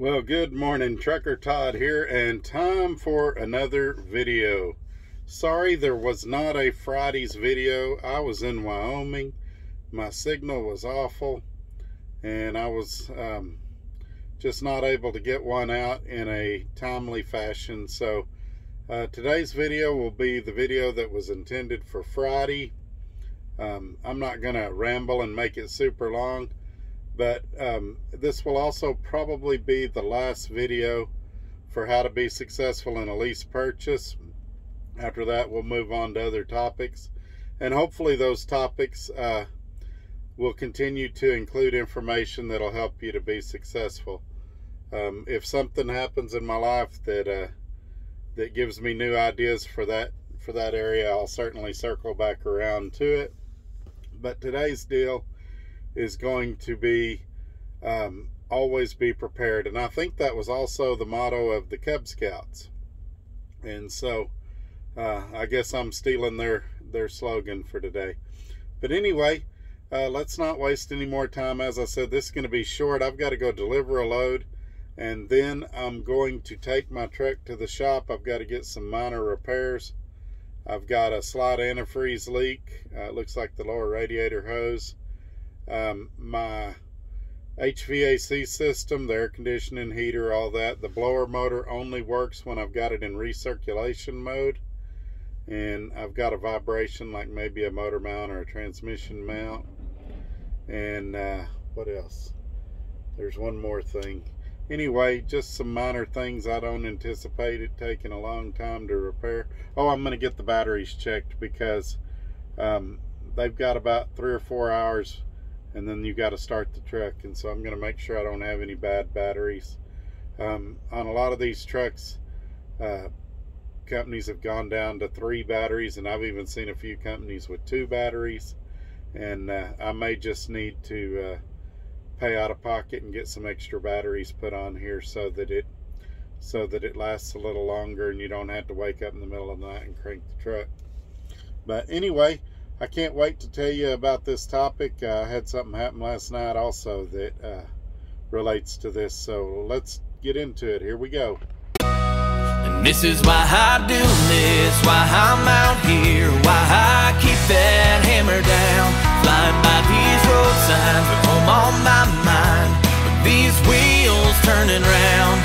Well, good morning. Trucker Todd here, and time for another video. Sorry there was not a Friday's video. I was in Wyoming. My signal was awful, and I was just not able to get one out in a timely fashion. So today's video will be the video that was intended for Friday. I'm not going to ramble and make it super long. But this will also probably be the last video for how to be successful in a lease purchase. After that, we'll move on to other topics. And hopefully those topics will continue to include information that'll help you to be successful. If something happens in my life that gives me new ideas for that area, I'll certainly circle back around to it. But today's deal is going to be always be prepared, and I think that was also the motto of the Cub Scouts, and so I guess I'm stealing their slogan for today. But anyway, let's not waste any more time. As I said, this is going to be short. I've got to go deliver a load, and then I'm going to take my truck to the shop. I've got to get some minor repairs. I've got a slight antifreeze leak. It looks like the lower radiator hose. My HVAC system, the air conditioning, heater, all that. The blower motor only works when I've got it in recirculation mode, and I've got a vibration like maybe a motor mount or a transmission mount. And what else? There's one more thing. Anyway, just some minor things. I don't anticipate it taking a long time to repair. Oh, I'm going to get the batteries checked because they've got about 3 or 4 hours, and then you got to start the truck, and so I'm going to make sure I don't have any bad batteries. On a lot of these trucks, companies have gone down to 3 batteries, and I've even seen a few companies with 2 batteries, and I may just need to pay out of pocket and get some extra batteries put on here so that it lasts a little longer and you don't have to wake up in the middle of the night and crank the truck. But anyway, I can't wait to tell you about this topic. I had something happen last night also that relates to this, so let's get into it. Here we go. And this is why I do this, why I'm out here, why I keep that hammer down, flying by these road signs with home on my mind, with these wheels turning round,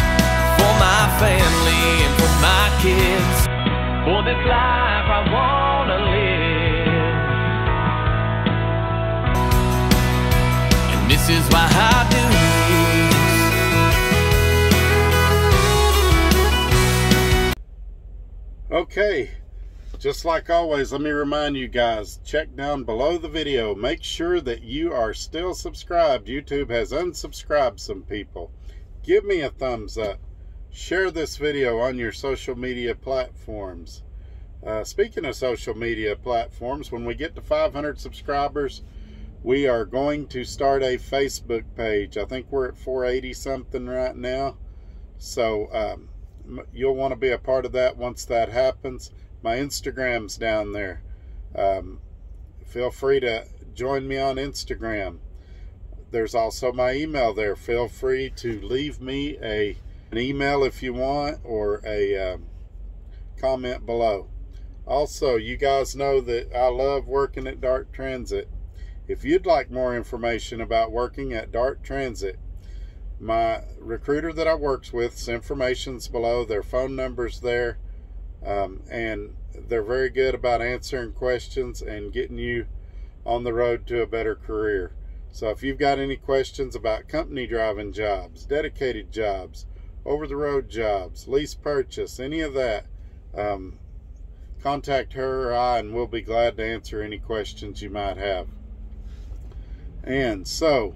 for my family and for my kids, for this life I wanna live. And this is why I do this. Okay, just like always, let me remind you guys, check down below the video. Make sure that you are still subscribed. YouTube has unsubscribed some people. Give me a thumbs up. Share this video on your social media platforms. Speaking of social media platforms, when we get to 500 subscribers, we are going to start a Facebook page. I think we're at 480 something right now. So you'll want to be a part of that once that happens. My Instagram's down there. Feel free to join me on Instagram. There's also my email there. Feel free to leave me an email if you want, or a comment below. Also, you guys know that I love working at Dart Transit. If you'd like more information about working at Dart Transit, my recruiter that I works with, information's below, their phone number's there, and they're very good about answering questions and getting you on the road to a better career. So if you've got any questions about company driving jobs, dedicated jobs, over-the-road jobs, lease purchase, any of that, contact her or I, and we'll be glad to answer any questions you might have. And so,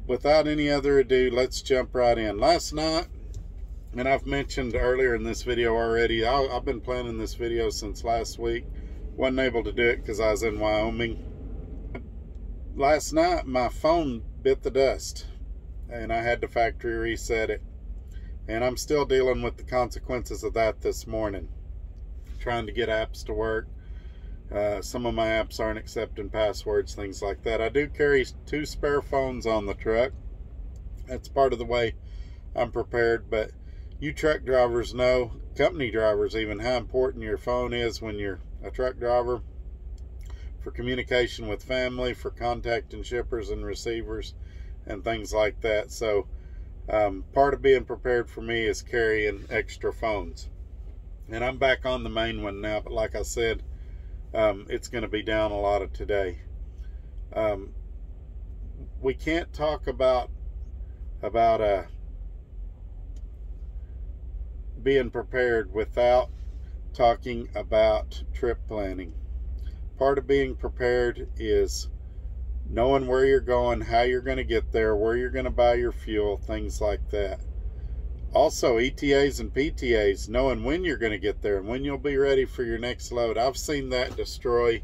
without any other ado, let's jump right in. Last night, and I've mentioned earlier in this video already, I've been planning this video since last week. Wasn't able to do it because I was in Wyoming. Last night, my phone bit the dust, and I had to factory reset it. And I'm still dealing with the consequences of that this morning. Trying to get apps to work. Some of my apps aren't accepting passwords, things like that. I do carry 2 spare phones on the truck. That's part of the way I'm prepared. But you truck drivers know, company drivers even, how important your phone is when you're a truck driver, for communication with family, for contacting shippers and receivers and things like that. So part of being prepared for me is carrying extra phones. And I'm back on the main one now, but like I said, it's going to be down a lot of today. We can't talk about being prepared without talking about trip planning. Part of being prepared is knowing where you're going, how you're going to get there, where you're going to buy your fuel, things like that. Also, ETAs and PTAs, knowing when you're going to get there and when you'll be ready for your next load. I've seen that destroy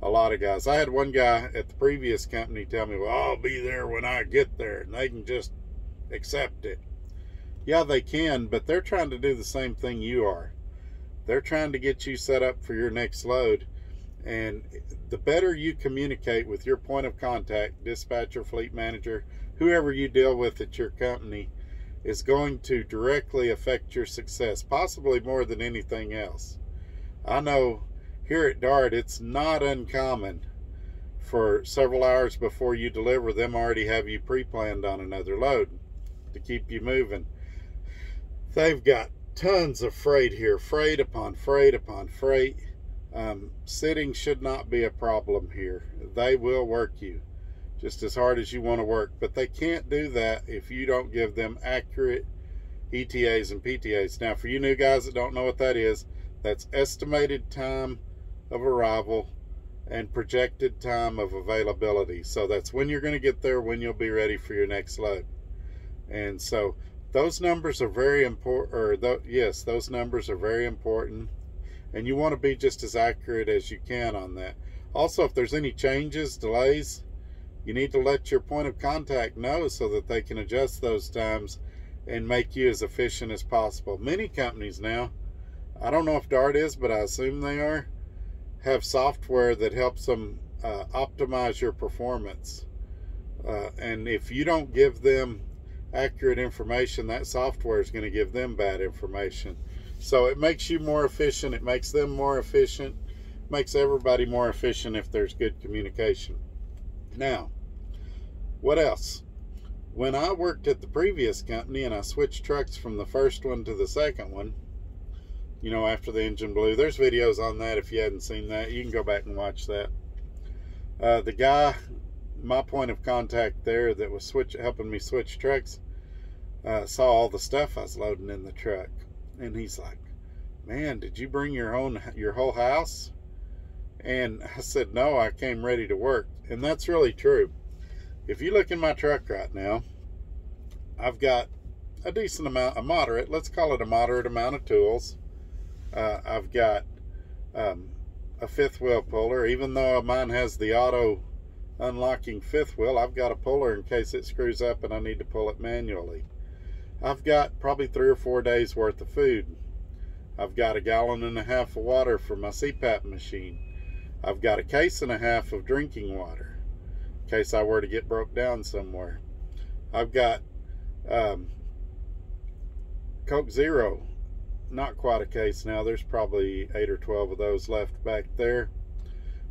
a lot of guys. I had one guy at the previous company tell me, well, I'll be there when I get there, and they can just accept it. Yeah, they can, but they're trying to do the same thing you are. They're trying to get you set up for your next load. And the better you communicate with your point of contact, dispatcher, fleet manager, whoever you deal with at your company, is going to directly affect your success, possibly more than anything else. I know here at DART, it's not uncommon for several hours before you deliver, them already have you pre-planned on another load to keep you moving. They've got tons of freight here, freight upon freight upon freight. Sitting should not be a problem here. They will work you just as hard as you want to work, but they can't do that if you don't give them accurate ETAs and PTAs. Now, for you new guys that don't know what that is, that's estimated time of arrival and projected time of availability. So that's when you're going to get there, when you'll be ready for your next load. And so those numbers are very important, yes, those numbers are very important. And you want to be just as accurate as you can on that. Also, if there's any changes, delays, you need to let your point of contact know so that they can adjust those times and make you as efficient as possible. Many companies now, I don't know if DART is, but I assume they are, have software that helps them optimize your performance. And if you don't give them accurate information, that software is going to give them bad information. So it makes you more efficient, it makes them more efficient, makes everybody more efficient if there's good communication. Now, what else? When I worked at the previous company and I switched trucks from the first one to the second one, you know, after the engine blew, there's videos on that. If you hadn't seen that, you can go back and watch that. The guy, my point of contact there that was helping me switch trucks, saw all the stuff I was loading in the truck. And he's like, man, did you bring your whole house? And I said, no, I came ready to work. And that's really true. If you look in my truck right now, I've got a decent amount, let's call it a moderate amount of tools. I've got a fifth wheel puller. Even though mine has the auto unlocking fifth wheel, I've got a puller in case it screws up and I need to pull it manually. I've got probably 3 or 4 days worth of food. I've got 1.5 gallons of water for my CPAP machine. I've got 1.5 cases of drinking water in case I were to get broke down somewhere. I've got Coke Zero, not quite a case now. There's probably 8 or 12 of those left back there.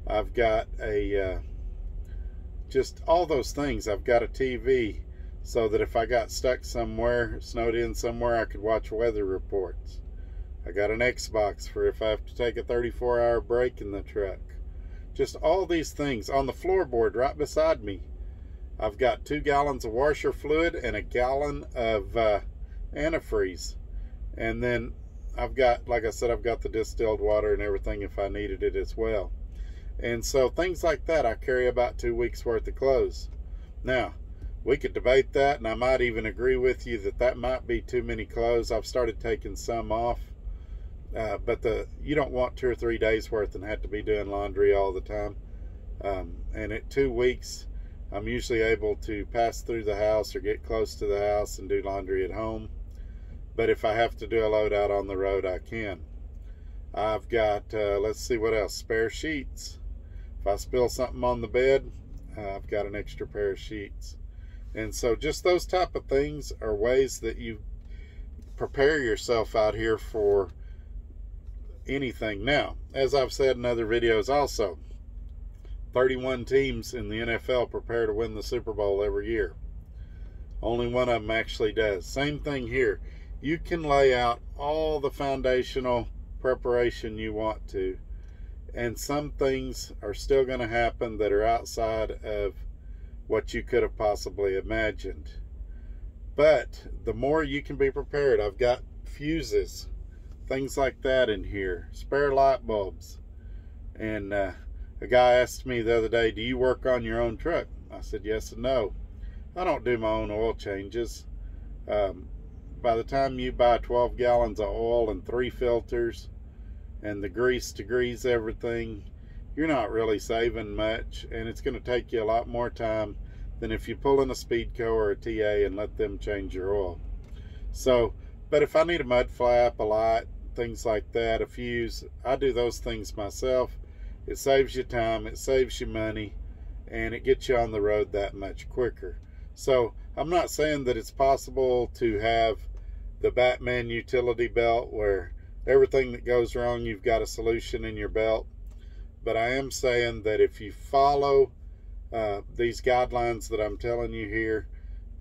I've got just all those things. I've got a TV, so that if I got stuck somewhere, snowed in somewhere, I could watch weather reports. I got an Xbox for if I have to take a 34-hour break in the truck. Just all these things. On the floorboard right beside me, I've got 2 gallons of washer fluid and 1 gallon of antifreeze. And then I've got, like I said, I've got the distilled water and everything if I needed it as well. And so things like that, I carry about 2 weeks worth of clothes. Now, we could debate that, and I might even agree with you that that might be too many clothes. I've started taking some off, but you don't want 2 or 3 days worth and have to be doing laundry all the time. And at 2 weeks, I'm usually able to pass through the house or get close to the house and do laundry at home. But if I have to do a load out on the road, I can. I've got, let's see what else, spare sheets. If I spill something on the bed, I've got an extra pair of sheets. And so just those type of things are ways that you prepare yourself out here for anything. Now, as I've said in other videos also, 31 teams in the NFL prepare to win the Super Bowl every year. Only one of them actually does. Same thing here. You can lay out all the foundational preparation you want to, and some things are still going to happen that are outside of what you could have possibly imagined. But the more you can be prepared, I've got fuses, things like that in here, spare light bulbs. And a guy asked me the other day, do you work on your own truck? I said yes and no. I don't do my own oil changes. By the time you buy 12 gallons of oil and 3 filters and the grease to grease everything, you're not really saving much, and it's going to take you a lot more time than if you pull in a Speedco or a TA and let them change your oil. So, but if I need a mud flap, a light, things like that, a fuse, I do those things myself. It saves you time, it saves you money, and it gets you on the road that much quicker. So I'm not saying that it's possible to have the Batman utility belt where everything that goes wrong, you've got a solution in your belt. But I am saying that if you follow these guidelines that I'm telling you here,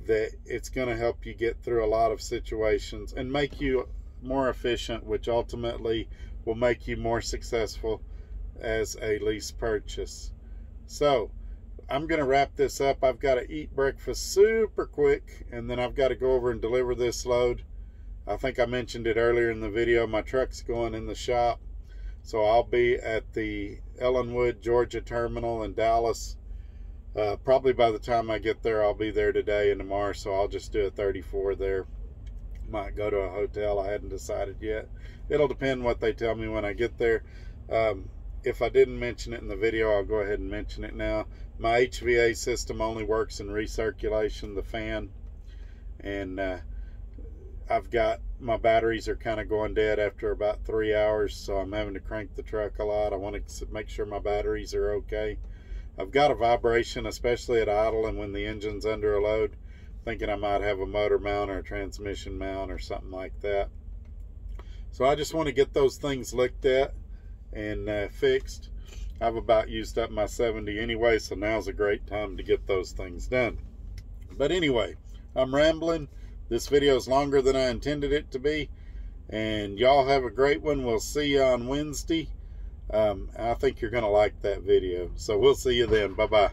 that it's going to help you get through a lot of situations and make you more efficient, which ultimately will make you more successful as a lease purchase. So I'm going to wrap this up. I've got to eat breakfast super quick, and then I've got to go over and deliver this load. I think I mentioned it earlier in the video. My truck's going in the shop, so I'll be at the Ellenwood, Georgia terminal in Dallas. Probably by the time I get there, I'll be there today and tomorrow, so I'll just do a 34 there. Might go to a hotel. I hadn't decided yet. It'll depend what they tell me when I get there. If I didn't mention it in the video, I'll go ahead and mention it now. My HVA system only works in recirculation, the fan, and I've got, my batteries are kind of going dead after about 3 hours, so I'm having to crank the truck a lot. I want to make sure my batteries are okay. I've got a vibration, especially at idle and when the engine's under a load, thinking I might have a motor mount or a transmission mount or something like that. So I just want to get those things looked at and fixed. I've about used up my 70 anyway, so now's a great time to get those things done. But anyway, I'm rambling. This video is longer than I intended it to be, and y'all have a great one. We'll see you on Wednesday. I think you're going to like that video, so we'll see you then. Bye-bye.